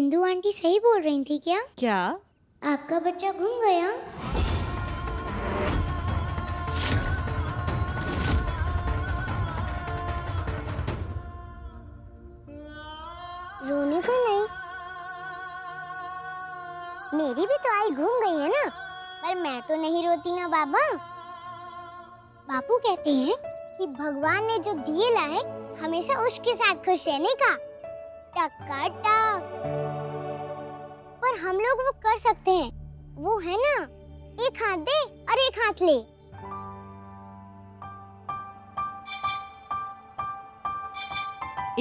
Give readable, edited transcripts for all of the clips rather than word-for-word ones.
बिंदु आंटी सही बोल रही थी क्या? क्या? आपका बच्चा घूम गया? रोने को नहीं। मेरी भी तो आई घूम गई है ना, पर मैं तो नहीं रोती ना बाबा। बापू कहते हैं कि भगवान ने जो दिए लाए हमेशा उसके साथ खुश रहने का। टका टक। पर हम लोग वो कर सकते हैं, वो है ना, एक हाथ दे और एक हाथ ले।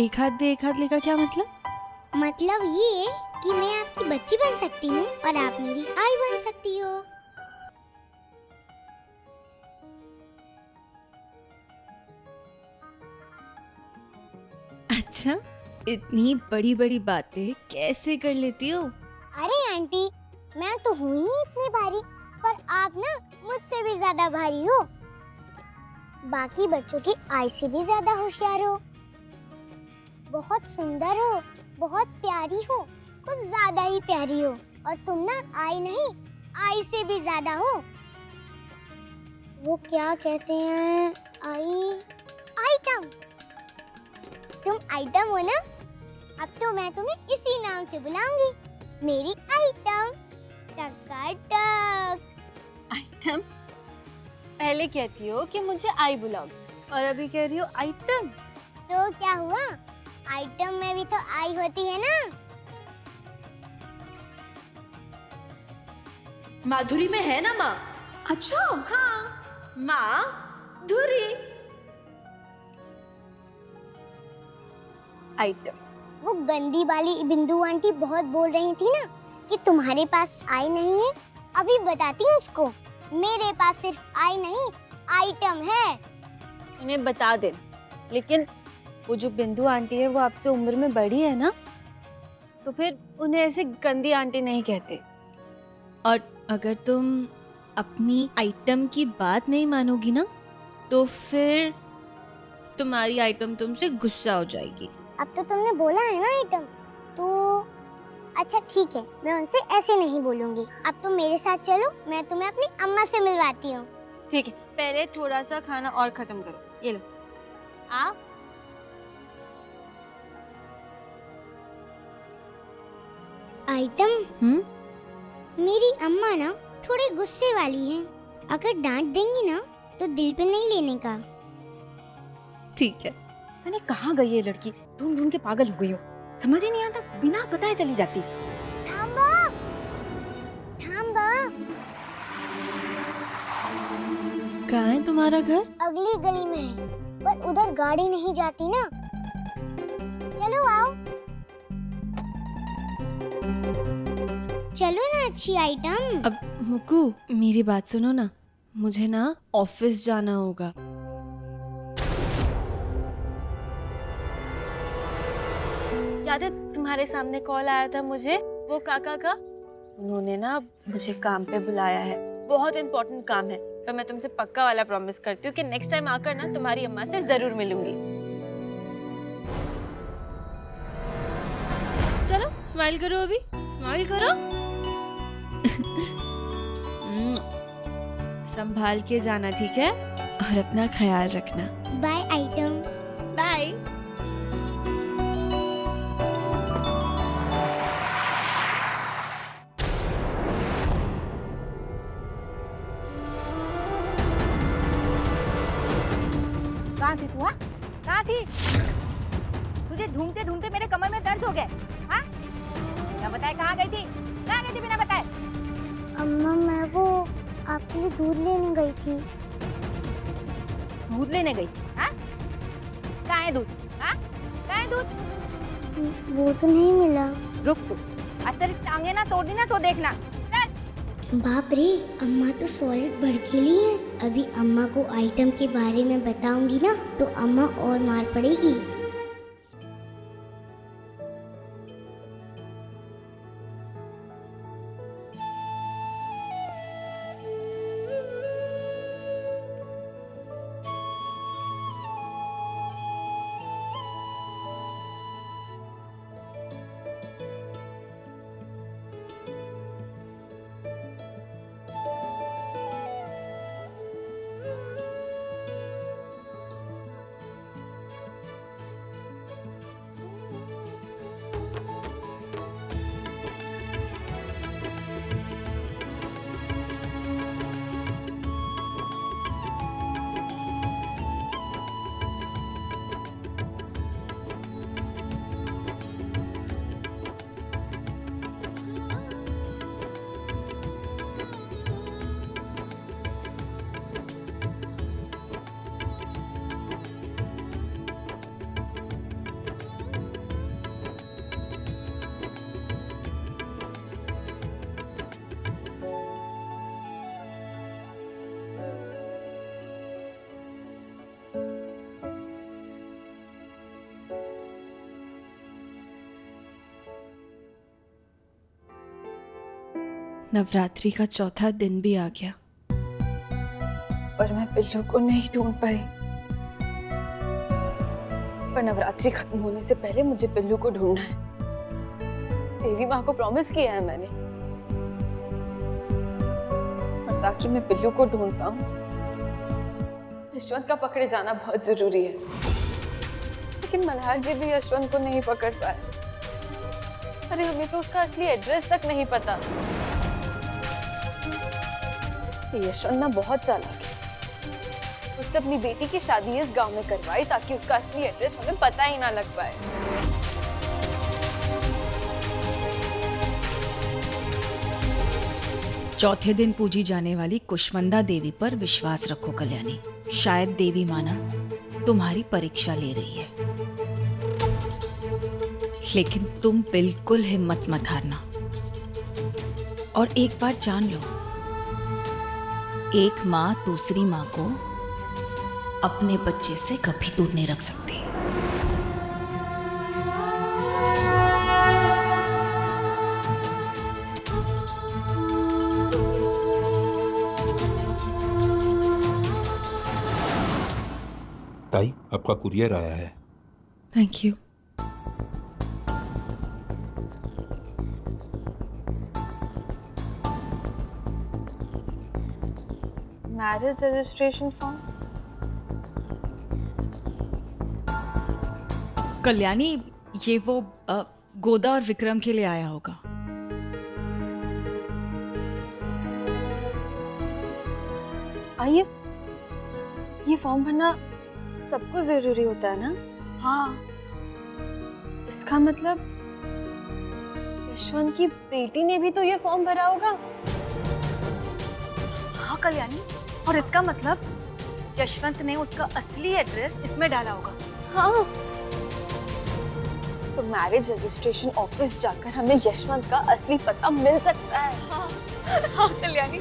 एक हाथ दे एक हाथ ले का क्या मतलब? मतलब ये कि मैं आपकी बच्ची बन सकती हूँ और आप मेरी आई बन सकती हो। अच्छा, इतनी बड़ी बड़ी बातें कैसे कर लेती हो? अरे आंटी, मैं तो हूँ ही इतनी भारी, पर आप ना मुझसे भी ज्यादा भारी हो। बाकी बच्चों की आई से भी ज्यादा होशियार हो, बहुत सुंदर हो, बहुत प्यारी हो, कुछ ज्यादा ही प्यारी हो। और तुम ना आई नहीं, आई से भी ज्यादा हो। वो क्या कहते हैं, आई, आइटम। तुम आइटम हो ना, अब तो मैं तुम्हें इसी नाम से बुलाऊंगी, मेरी आइटम। टक। आइटम? पहले कहती हो कि मुझे आई बुलाओगी और अभी कह रही हो आइटम। तो क्या हुआ, आइटम में भी तो आई होती है ना। माधुरी में है ना माँ? अच्छा हाँ, माँ धुरी। आइटम। वो गंदी वाली बिंदु आंटी बहुत बोल रही थी ना कि तुम्हारे पास आई नहीं है। अभी बताती हूँ उसको, मेरे पास सिर्फ आई नहीं, आइटम है। उन्हें बता दे, लेकिन वो जो बिंदु आंटी है वो आपसे उम्र में बड़ी है ना, तो फिर उन्हें ऐसे गंदी आंटी नहीं कहते। और अगर तुम अपनी आइटम की बात नहीं मानोगी ना, तो फिर तुम्हारी आइटम तुमसे गुस्सा हो जाएगी। अब तो तुमने बोला है ना आइटम, तो अच्छा ठीक है, मैं उनसे ऐसे नहीं बोलूंगी। अब तुम मेरे साथ चलो, मैं तुम्हें अपनी अम्मा से मिलवाती हूँ। ठीक है, पहले थोड़ा सा खाना और खत्म करो, ये लो। आ आइटम, मेरी अम्मा ना थोड़ी गुस्से वाली हैं। अगर डांट देंगी ना तो दिल पे नहीं लेने का। ठीक है। मैंने कहाँ गई ये लड़की, ढूंढ ढूंढ के पागल हो गई हो, समझ ही नहीं आता, बिना बताए चली जाती। थांबा, थांबा। कहाँ है तुम्हारा घर? अगली गली में है, पर उधर गाड़ी नहीं जाती ना। चलो आओ। चलो ना अच्छी आइटम। अब मुक्कू मेरी बात सुनो ना, मुझे ना ऑफिस जाना होगा। याद है तुम्हारे सामने कॉल आया था मुझे वो काका का? उन्होंने ना मुझे काम पे बुलाया है, बहुत इम्पोर्टेंट काम है। पर मैं तुमसे पक्का वाला प्रॉमिस करती हूँ कि नेक्स्ट टाइम आकर ना तुम्हारी अम्मा से जरूर मिलूंगी। चलो स्माइल करो, अभी स्माइल करो। संभाल के जाना, ठीक है? और अपना ख्याल रखना। By item. बाय। कहाँ थी तू? हाँ, कहाँ थी? तुझे ढूंढते ढूंढते मेरे कमर में दर्द हो गए। हाँ, बिना बताए कहाँ गई थी? कहाँ गई थी बिना बताए? अम्मा, मैं वो आपके लिए दूध लेने गई थी। दूध लेने गई? हाँ, कहाँ है दूध? हाँ, कहाँ है दूध? वो तो नहीं मिला। रुक तू, आज तेरी टांगे ना तोड़ दी ना तो देखना। चल। बाप रे, अम्मा तो सॉलिड भड़कीली है। अभी अम्मा को आइटम के बारे में बताऊंगी ना तो अम्मा और मार पड़ेगी। नवरात्रि का चौथा दिन भी आ गया पर मैं पिल्लू को नहीं ढूंढ पाई। पर नवरात्रि खत्म होने से पहले मुझे पिल्लू को ढूंढना है। देवी माँ को प्रॉमिस किया है मैंने, और ताकि मैं पिल्लू को ढूंढ पाऊं यशवंत का पकड़े जाना बहुत जरूरी है। लेकिन मल्हार जी भी यशवंत को नहीं पकड़ पाए। अरे हमें तो उसका असली एड्रेस तक नहीं पता। ये यशवंत ना बहुत चालाक है। उसने अपनी बेटी की शादी इस गांव में करवाई ताकि उसका असली एड्रेस हमें पता ही ना लग पाए। चौथे दिन पूजी जाने वाली कुष्मंदा देवी पर विश्वास रखो कल्याणी। शायद देवी माना तुम्हारी परीक्षा ले रही है, लेकिन तुम बिल्कुल हिम्मत मत हारना। और एक बात जान लो, एक माँ दूसरी माँ को अपने बच्चे से कभी दूर नहीं रख सकती। ताई, आपका कुरियर आया है। Thank you. Marriage registration form. Kalyani, ये वो गोदा और विक्रम के लिए आया होगा। आइए, ये फॉर्म भरना सबको जरूरी होता है ना? हाँ, इसका मतलब यशवंत की बेटी ने भी तो ये फॉर्म भरा होगा। हाँ कल्याणी, और इसका मतलब यशवंत ने उसका असली एड्रेस इसमें डाला होगा। हाँ, तो मैरिज रजिस्ट्रेशन ऑफिस जाकर हमें यशवंत का असली पता मिल सकता है। हाँ कल्याणी,